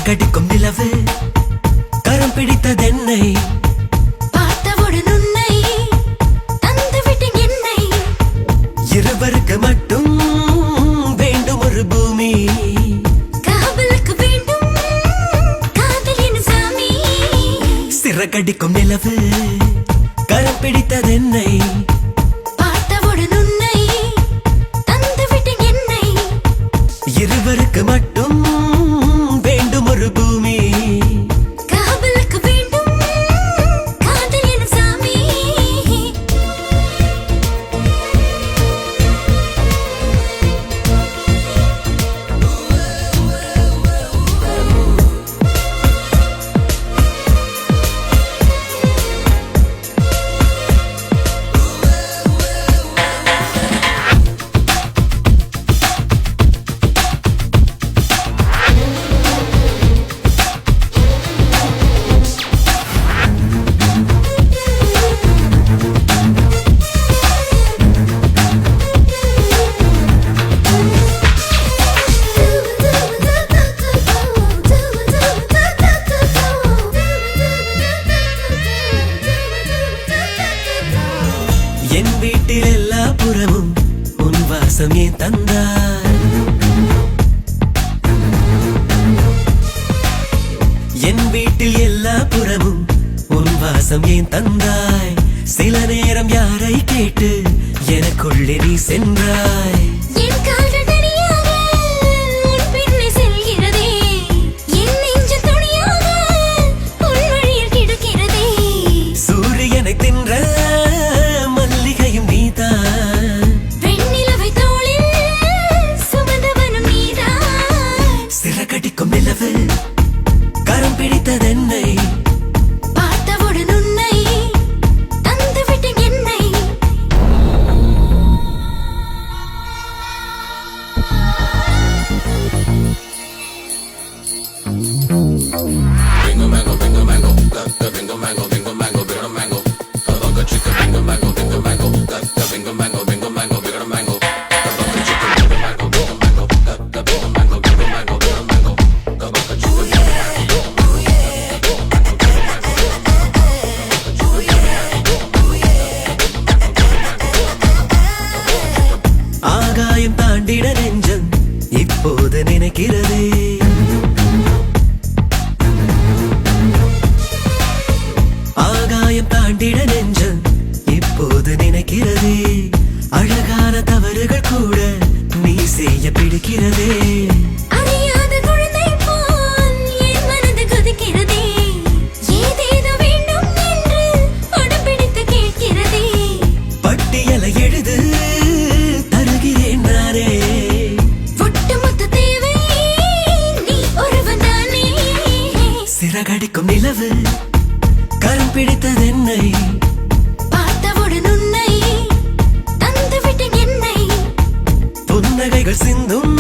கடிக்கும் நிலவு கரம் பிடித்ததென்னை பார்த்தவுடன் உன்னை தந்துவிட்டேன் என்னை இருவருக்கு மட்டும் வேண்டும் ஒரு பூமி காவலுக்கு வேண்டும் காதல் எனும் சாமி சிறகடிக்கும் நிலவு கரம் பிடித்ததென்னை பார்த்தவுடன் உன்னை தந்துவிட்டேன் என்னை இருவருக்கு மட்டும் வேண்டும் ஒரு பூமி காவலுக்கு வேண்டும் காதல் எனும் சாமி என் வீட்டில் எல்லா புறமும் உன் வாசம் ஏன் தந்தாய் என் வீட்டில் எல்லா புறமும் உன் வாசம் ஏன் தந்தாய் சில நேரம் யாரை கேட்டு எனக்குள்ளே நீ சென்றாய் என் கால்கள் தனியாக உன் பின்னே செல்கிறதே என் நெஞ்சு துணியாக உன் வழியில் கிடக்கிறதே சூரியனை தின்ற மல்லிகையும் நீதான் வெண்ணிலவை தோளில் சுமந்தவனும் நீதான் சிறகடிக்கும் நிலவு கரம் பிடித்ததென்னை பார்த்தவுடன் உன்னை தந்துவிட்டேன் என்னை Bingo mango, bingo mango, bingo mango, bingo mango, bingo mango. Bunga chicken, bingo mango, bingo mango, bingo mango, bingo mango, bingo mango. Bunga chicken, bingo mango, bingo mango, bingo mango, bingo mango, bingo mango. Bunga chicken, bingo ஆகாயம் தாண்டிட நெஞ்சம் இப்போது நினைக்கிறதே ஆகாயம் தாண்டிட நெஞ்சம் இப்போது நினைக்கிறதே அழகான தவறுகள் கூட நீ செய்ய பிடிக்கிறதே அறியாத குழந்தை போல் என் மனது கொதிக்கிறதே ஏதேதோ வேண்டும் என்று படம் பிடித்து கேட்கிறதே பட்டியலை எழுது தருகிறேன் நானே ஒட்டுமொத்த தேவை நீ ஒருவன் தானே சிறகடிக்கும் நிலவு கரம் பிடித்ததென்னை பார்த்தவுடன் உன்னை தந்துவிட்டேன் என்னை புன்னகைகள் சிந்தும்